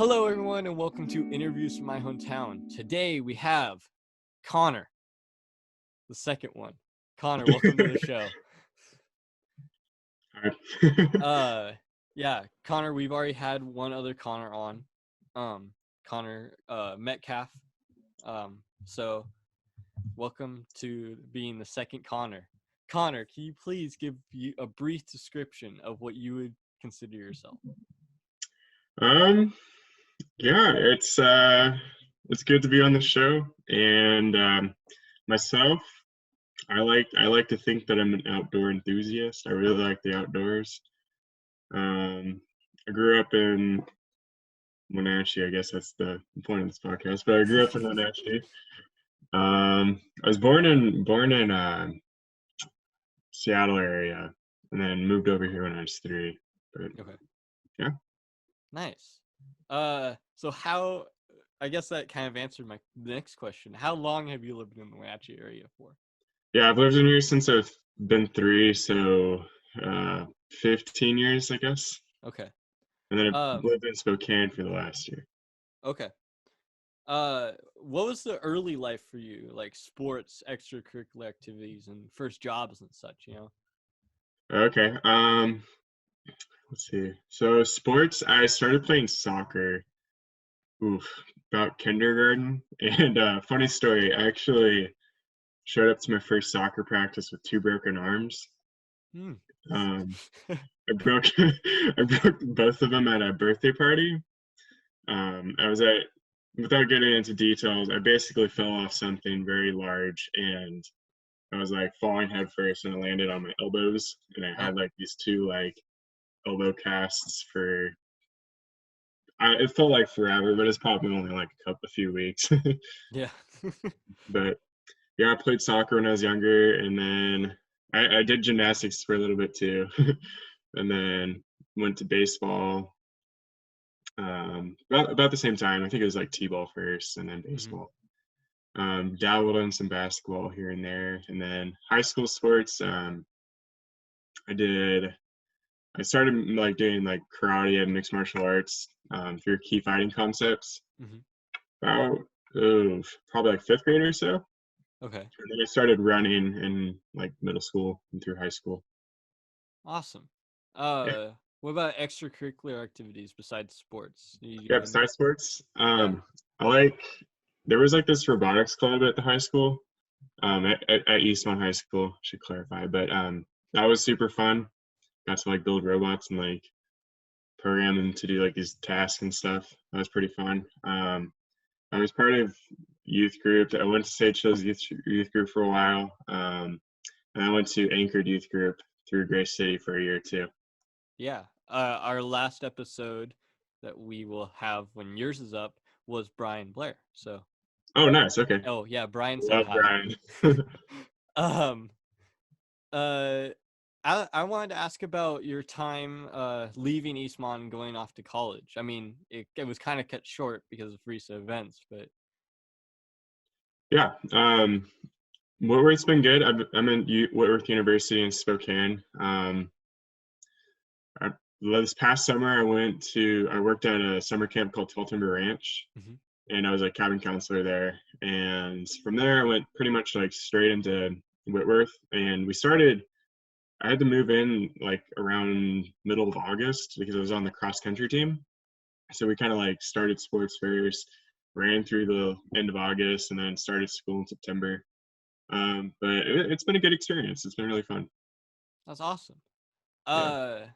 Hello, everyone, and welcome to Interviews from My Hometown. Today we have Connor, the second one. Connor, welcome to the show. Hi. Connor, we've already had one other Connor on, Connor Metcalf. So welcome to being the second Connor. Connor, can you please give you a brief description of what you would consider yourself? Um, yeah, it's good to be on the show. And myself, I like to think that I'm an outdoor enthusiast. I really like the outdoors. I grew up in Wenatchee. I guess that's the point of this podcast. But I grew up in Wenatchee. I was born in Seattle area, and then moved over here when I was 3. But Okay. yeah. Nice. I guess that kind of answered my next question. How long have you lived in the Wenatchee area for? Yeah, I've lived in here since I've been 3, so 15 years, I guess. Okay. And then I've Um, lived in Spokane for the last year. okay. What was the early life for you? Like sports, extracurricular activities, and first jobs and such, you know? Okay. Let's see. So sports, I started playing soccer. Oof, about kindergarten. And funny story, I actually showed up to my first soccer practice with 2 broken arms. Hmm. Um, I broke I broke both of them at a birthday party. I was at Without getting into details, I basically fell off something very large and I was like falling head first and I landed on my elbows and I Oh, had like these 2 like elbow casts it felt like forever, but it's probably only like a few weeks. yeah. But yeah, I played soccer when I was younger and then I did gymnastics for a little bit too. And then went to baseball about the same time. I think it was like t-ball first and then Hmm. baseball. Dabbled in some basketball here and there, and then high school sports. I did. I started like doing like karate and mixed martial arts through key fighting concepts. Hmm. About probably like 5th grade or so. Okay. And then I started running in like middle school and through high school. Awesome. Yeah, What about extracurricular activities besides sports? Do you yeah. do any? Besides sports, Yeah. I like. There was like this robotics club at the high school. At Eastmont High School, should clarify, but that was super fun. Got to like build robots and like program them to do like these tasks and stuff. That was pretty fun. I was part of youth group. I went to St. Joe's youth group for a while, and I went to Anchored Youth Group through Grace City for a year too. Yeah. Our last episode that we will have when yours is up was Brian Blair. So, Oh, nice. Okay, oh yeah, Brian said love hi. Brian. um, uh, I wanted to ask about your time leaving Eastmont and going off to college. I mean, it was kind of cut short because of recent events, but Yeah, Whitworth's been good. I'm in Whitworth University in Spokane. I, this past summer, I worked at a summer camp called Tall Timber Ranch, mhm. and I was a cabin counselor there. And from there, I went pretty much like straight into Whitworth, and I had to move in like around middle of August because I was on the cross country team. So we kind of like started sports first, ran through the end of August, and then started school in September. But it's been a good experience. It's been really fun. That's awesome. Yeah, Uh,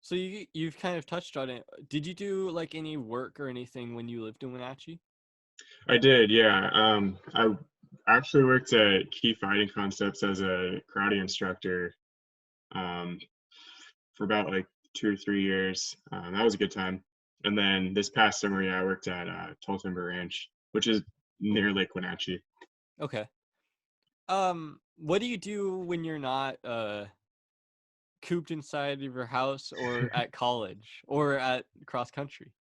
so you've kind of touched on it. Did you do like any work or anything when you lived in Wenatchee? I did. Yeah, I actually worked at Key Fighting Concepts as a karate instructor um, for about like 2 or 3 years. That was a good time. And then this past summer, yeah, I worked at Tall Timber Ranch, which is near Lake Wenatchee. Okay. What do you do when you're not cooped inside of your house or at college or at cross country?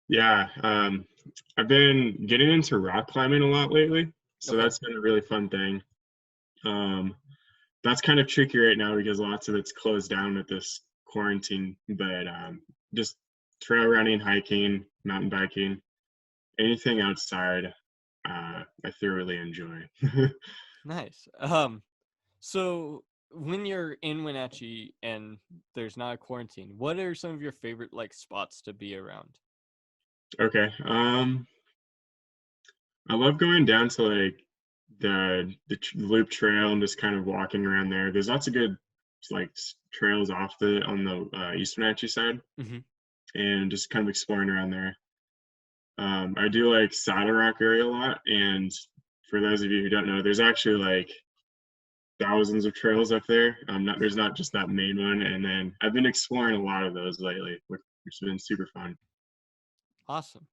Yeah, I've been getting into rock climbing a lot lately, so Okay. that's been a really fun thing. Um, that's kind of tricky right now because lots of it's closed down with this quarantine, but just trail running, hiking, mountain biking, anything outside, I thoroughly enjoy. Nice. So when you're in Wenatchee and there's not a quarantine, what are some of your favorite like spots to be around? Okay. I love going down to like the loop trail and just kind of walking around there. There's lots of good like trails off the on the East Wenatchee side, Hmm. and just kind of exploring around there. I do like Saddle Rock area a lot, and for those of you who don't know, there's actually like thousands of trails up there. There's not just that main one, and then I've been exploring a lot of those lately, which has been super fun. Awesome.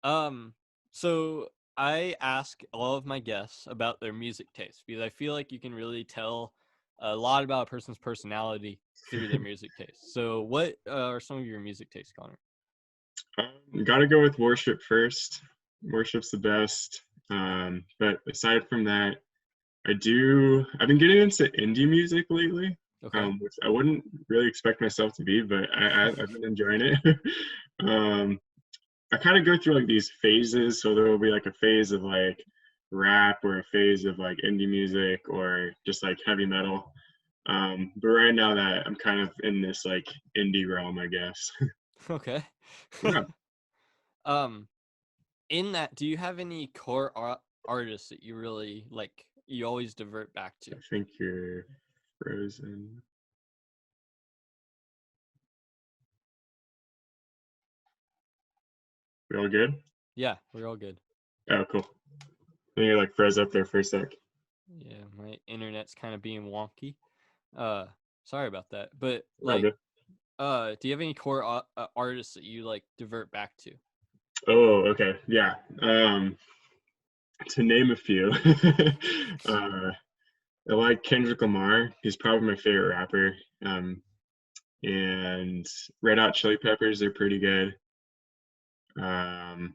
Um, so I ask all of my guests about their music taste because I feel like you can really tell a lot about a person's personality through their music taste. So, what are some of your music tastes, Connor? Gotta go with worship first. Worship's the best. But aside from that, I've been getting into indie music lately, Okay. which I wouldn't really expect myself to be, but I've been enjoying it. um, I kind of go through like these phases. So there will be like a phase of like rap or a phase of like indie music or just like heavy metal. But right now that I'm kind of in this like indie realm, I guess. Okay. Yeah, um, in that, do you have any core artists that you really like? You always divert back to? I think you're frozen. We all good? Yeah, we're all good. Oh, cool. I think you like froze up there for a sec. Yeah, my internet's kind of being wonky. Uh, Sorry about that. But We're all like, good. do you have any core artists that you like divert back to? Oh, okay. Yeah. To name a few, uh, I like Kendrick Lamar. He's probably my favorite rapper. And Red Hot Chili Peppers are pretty good. Um,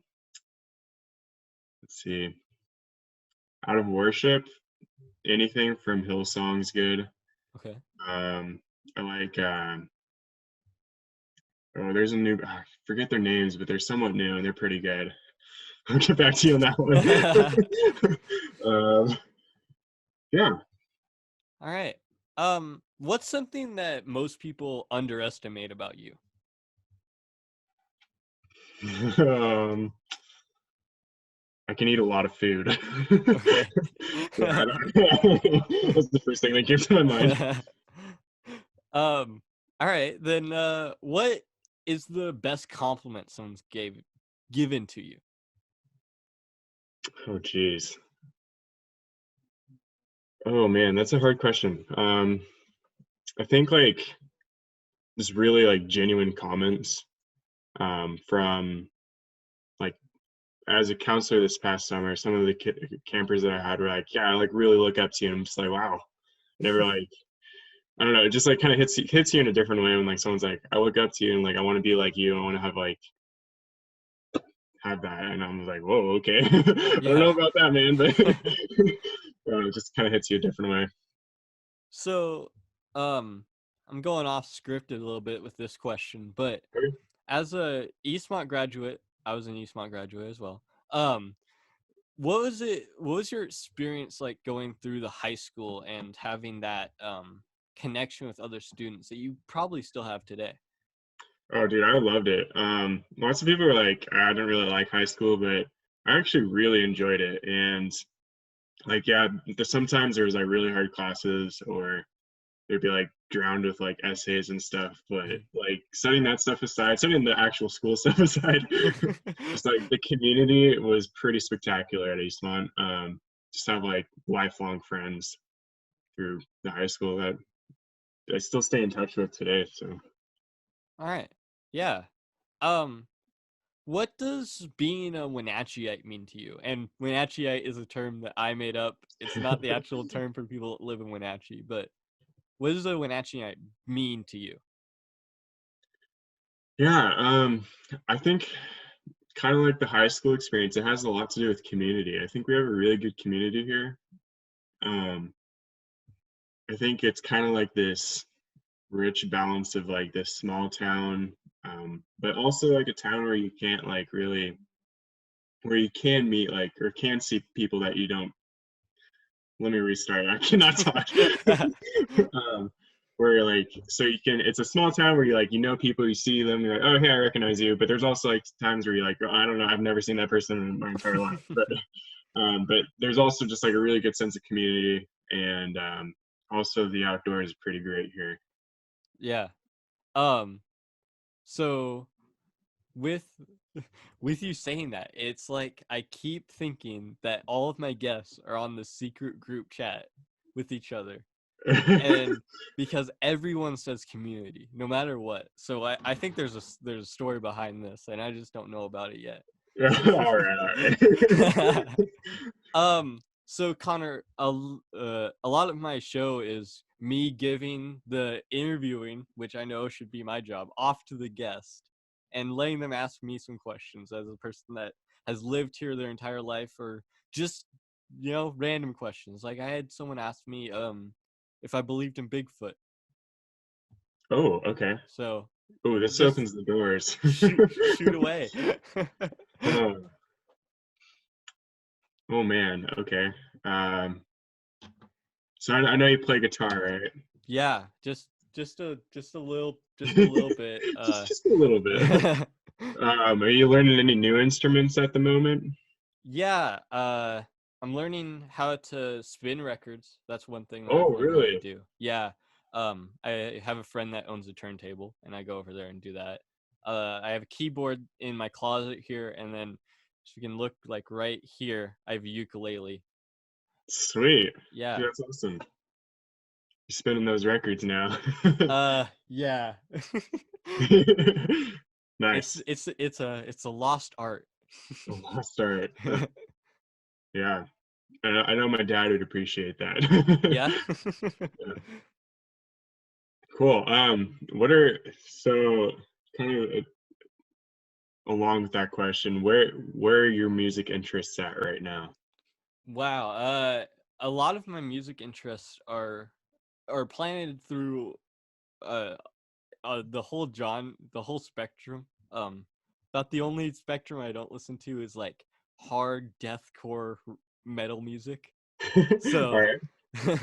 let's see. Out of worship, anything from Hillsong's good. Okay. Um, I like. Oh, there's a new. I forget their names, but they're somewhat new and they're pretty good. I'll get back to you on that one. Yeah. All right. What's something that most people underestimate about you? um, I can eat a lot of food. Okay. Yeah, I don't That's the first thing that came to my mind. All right, then what is the best compliment someone's given to you? Oh, geez. Oh, man, that's a hard question. I think like just really like genuine comments from like as a counselor this past summer, some of the campers that I had were like, "Yeah, I like really look up to you." And I'm just like, "Wow." Never like I don't know, it just like kind of hits you in a different way when like someone's like, "I look up to you and like I want to be like you. I want to have that." And I'm like, "Whoa, okay." I don't know Yeah. about that, man, but it just kind of hits you a different way. So, I'm going off script a little bit with this question, but as a Eastmont graduate, I was an Eastmont graduate as well. Um, what was your experience like going through the high school and having that connection with other students that you probably still have today? Oh, dude, I loved it. Lots of people were like, I didn't really like high school, but I actually really enjoyed it. And like, yeah, sometimes there was like really hard classes, or they'd be like drowned with like essays and stuff. But like setting that stuff aside, setting the actual school stuff aside, just like the community was pretty spectacular at Eastmont. Just have like lifelong friends through the high school that I still stay in touch with today. So. All right. Yeah. Um, what does being a Wenatcheeite mean to you? And Wenatcheeite is a term that I made up. It's not the actual term for people that live in Wenatchee, but what does a Wenatcheeite mean to you? Yeah, I think kind of like the high school experience, it has a lot to do with community. I think we have a really good community here. Um, I think it's kind of like this rich balance of like this small town but also like a town where you can't like really, where you can meet like or can see people that you don't. Let me restart. I cannot talk. um, where like so you can. It's a small town where you like you know people, you see them, you're like, oh hey, I recognize you. But there's also like times where you're like, oh, I don't know, I've never seen that person in my entire life. But there's also just like a really good sense of community, and also the outdoors is pretty great here. Yeah. Um. So with with you saying that, it's like I keep thinking that all of my guests are on the secret group chat with each other, and because everyone says community no matter what, so I think there's a story behind this and I just don't know about it yet. All right. So Connor, a lot of my show is me giving the interviewing, which I know should be my job, off to the guest and letting them ask me some questions as a person that has lived here their entire life, or just, random questions. Like I had someone ask me if I believed in Bigfoot. Oh, okay. So Oh, this just opens the doors. shoot away. Oh, oh man. Okay. Um, so I know you play guitar, right? Yeah, just a little bit. Just a little bit. Are you learning any new instruments at the moment? Yeah, I'm learning how to spin records. That's one thing that I've Oh, learned how to really? do. Yeah. I have a friend that owns a turntable, and I go over there and do that. I have a keyboard in my closet here, and then if you can look like right here, I have a ukulele. Sweet. Yeah. Dude, that's awesome. You're spinning those records now. Yeah. Nice. It's a lost art. A lost art. Yeah. I know my dad would appreciate that. Yeah. Yeah. Cool. What are so kind of along with that question, where are your music interests at right now? Wow. A lot of my music interests are planted through uh, the whole spectrum. About the only spectrum I don't listen to is like hard deathcore metal music. All So, right.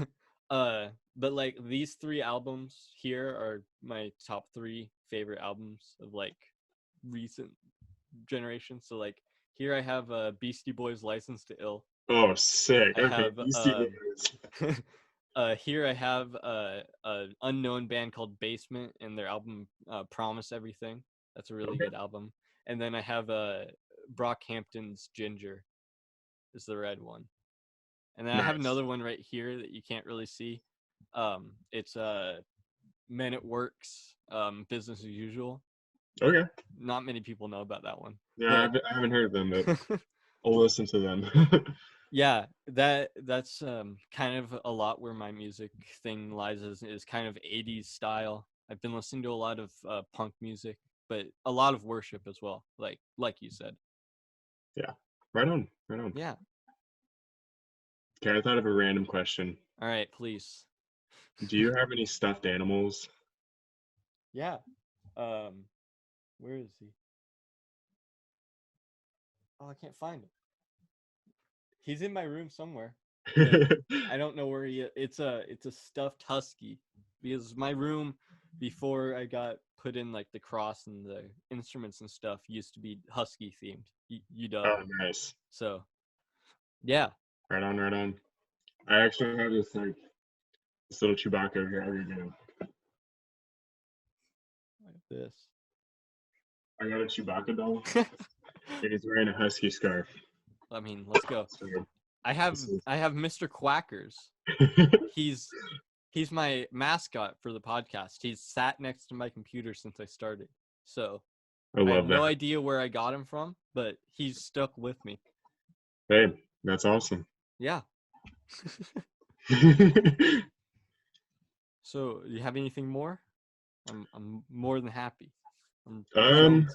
uh, but like these three albums here are my top three favorite albums of like recent generations. So like here I have Beastie Boys' License to Ill. Oh, sick. I Okay. have Beastie Boys. here I have an unknown band called Basement and their album Promise Everything. That's a really Okay. good album. And then I have Brockhampton's Ginger is the red one. And then I have Nice. another one right here that you can't really see. It's Men at Work's Business as Usual. Okay. Not many people know about that one, Yeah, but I haven't heard of them, but I'll listen to them. yeah, that's kind of a lot where my music thing lies is kind of 80s style. I've been listening to a lot of punk music, but a lot of worship as well, like you said. Yeah. Right on. Right on. Yeah. Okay, I thought of a random question. All right, please. Do you have any stuffed animals? Yeah. Um, where is he? Oh, I can't find him. He's in my room somewhere, but I don't know where he is. It's a stuffed husky because my room before I got put in like the cross and the instruments and stuff used to be husky themed. UW. Oh, nice. So yeah, Right on, right on. I actually have this like this little Chewbacca here. How are you doing? like this. I got a Chewbacca doll, and he's wearing a husky scarf. I mean, let's go. So I have this is. I have Mr. Quackers. He's he's my mascot for the podcast. He's sat next to my computer since I started. So I I have love no that. idea where I got him from, but he's stuck with me. Hey, that's awesome. Yeah. So, do you have anything more? I'm more than happy. I'm um,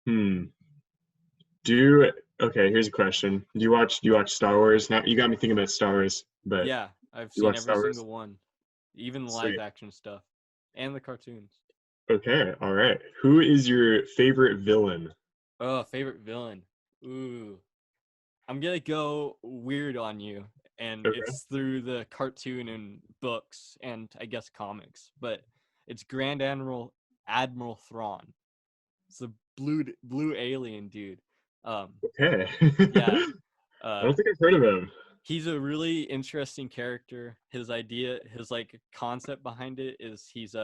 jonesing. hmm. Okay, here's a question. Do you watch Star Wars? Now you got me thinking about Star Wars, but Yeah, I've you seen watch every Star Wars? single one, even the live Sweet. action stuff and the cartoons. Okay, all right. Who is your favorite villain? Oh, favorite villain. Ooh. I'm gonna go weird on you, and Okay. it's through the cartoon and books and I guess comics, but it's Grand Admiral Thrawn. It's the blue alien dude. Um, Okay. yeah. I Uh, don't think I've heard of him. he's a really interesting character. His like concept behind it is he's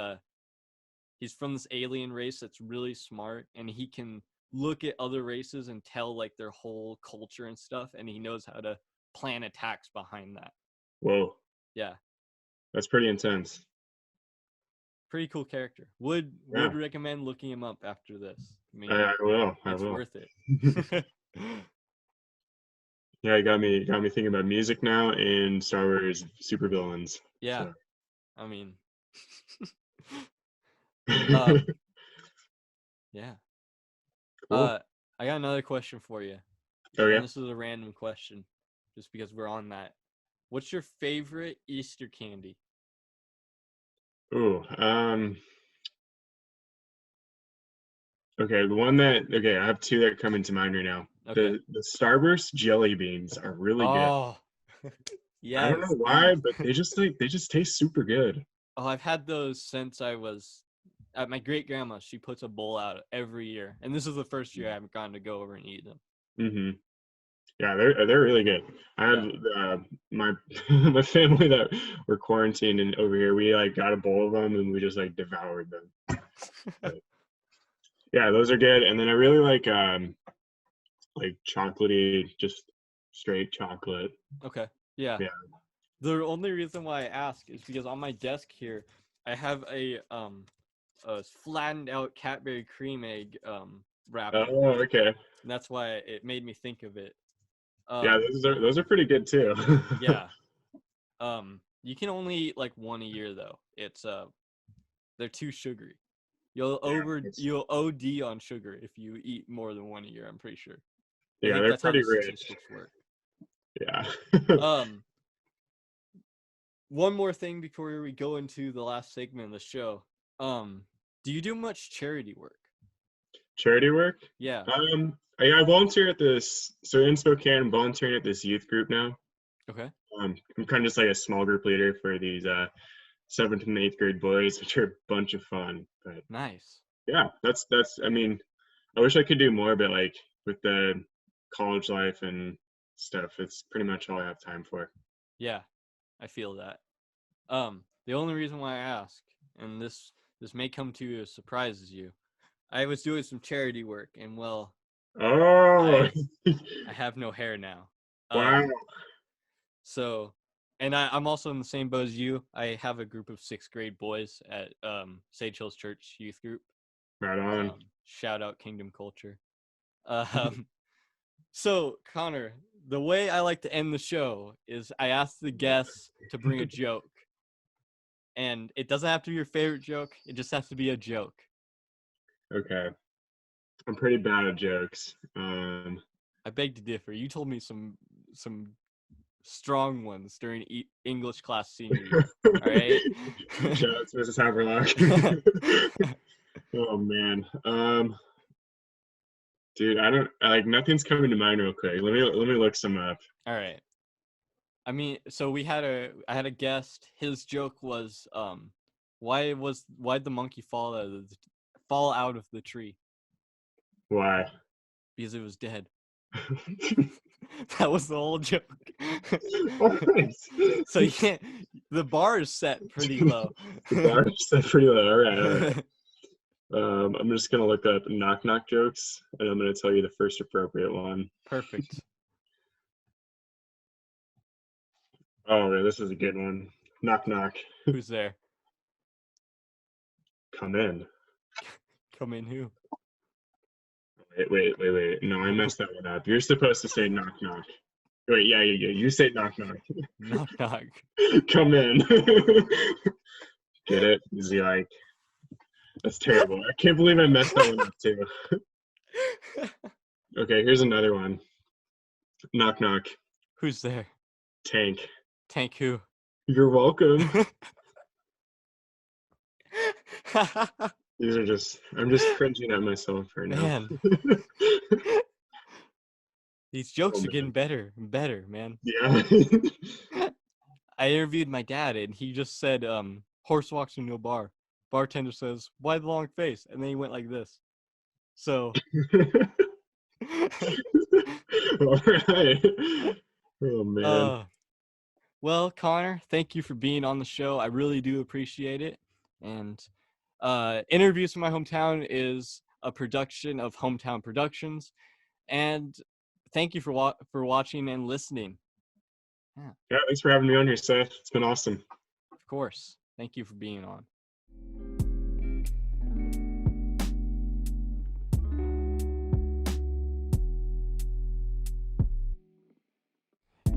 from this alien race that's really smart, and he can look at other races and tell like their whole culture and stuff, and he knows how to plan attacks behind that. Whoa, Yeah, that's pretty intense. pretty cool character. Would Yeah, recommend looking him up after this. I I, mean, I will. I it's will. worth it. Yeah, you got me thinking about music now and Star Wars supervillains. Yeah, So I mean, um, yeah. cool. I got another question for you, Oh and yeah. this is a random question, just because we're on that. What's your favorite Easter candy? Ooh. Okay, I have two that come into mind right now. Okay. The Starburst jelly beans are really good. Oh, I don't know yes. why, but they just taste super good. Oh, I've had those since I was at my great grandma. She puts a bowl out every year, and this is the first year I haven't gotten to go over and eat them. Mm-hmm. Yeah, they're really good. I had Yeah. my my family that were quarantined and over here. We like got a bowl of them and we just like devoured them. But yeah, those are good. And then I really like chocolatey, just straight chocolate. Okay. Yeah. Yeah. The only reason why I ask is because on my desk here, I have a flattened out Cadbury cream egg wrapper, Oh, okay. and that's why it made me think of it. Yeah, Um, those are pretty good too. yeah. You can only eat like one a year though. It's they're too sugary. Yeah, You'll OD on sugar if you eat more than one a year, I'm pretty sure. I yeah, think they're that's how pretty the rich. statistics work. Yeah. Um, one more thing before we go into the last segment of the show. Um, do you do much charity work? Charity work. Yeah. I volunteer at this. So in Spokane, I'm volunteering at this youth group now. Okay. I'm kind of just like a small group leader for these seventh and eighth grade boys, which are a bunch of fun. But Nice. yeah, that's. I mean, I wish I could do more, but like with the college life and stuff, it's pretty much all I have time for. Yeah, I feel that. The only reason why I ask, and this may come to you as surprise as you, I was doing some charity work, and well, Oh, I I have no hair now. wow, So, and I'm also in the same boat as you. I have a group of sixth grade boys at Sage Hills Church Youth Group. right on. Shout out Kingdom Culture. Um, so Connor, the way I like to end the show is I ask the guests to bring a joke, and it doesn't have to be your favorite joke. It just has to be a joke. Okay, I'm pretty bad at jokes. I beg to differ. You told me some strong ones during English class senior year. All right. Shout out to Mrs. Haverlock. Oh man. Dude, I don't like nothing's coming to mind real quick. Let me look some up. All right. I mean, so I had a guest. His joke was why'd the monkey fall out of the tree? Why? Because it was dead. That was the whole joke. All right. So yeah, the bar is set pretty low. The bar is set pretty low. All right, all right. I'm just gonna look up knock knock jokes, and I'm gonna tell you the first appropriate one. Perfect. Oh, yeah, this is a good one. Knock knock. Who's there? Come in. Come in who? Wait. No, I messed that one up. You're supposed to say knock knock. Wait, yeah. You say knock knock. Knock knock. Come in. Get it? Is he like? That's terrible. I can't believe I messed that one up too. Okay, here's another one. Knock knock. Who's there? Tank. Tank who? You're welcome. These are just, I'm just cringing at myself right now. Man, these Oh jokes are getting man. better and better, man. Yeah. I interviewed my dad, and he just said, horse walks into a bar. Bartender says, "Why the long face?" And then he went like this. So, All right. Oh man. uh, well, Connor, thank you for being on the show. I really do appreciate it. And Interviews from My Hometown is a production of Hometown Productions. And thank you for watching and listening. Yeah, Yeah, thanks for having me on here, Seth. It's been awesome. of course. Thank you for being on.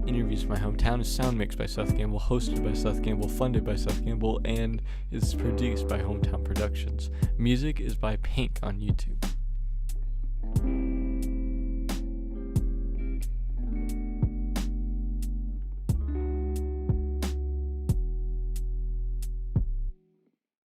Interviews from My Hometown is sound mixed by Seth Gamble, hosted by Seth Gamble, funded by Seth Gamble, and is produced by Hometown Productions. Music is by Pink on YouTube.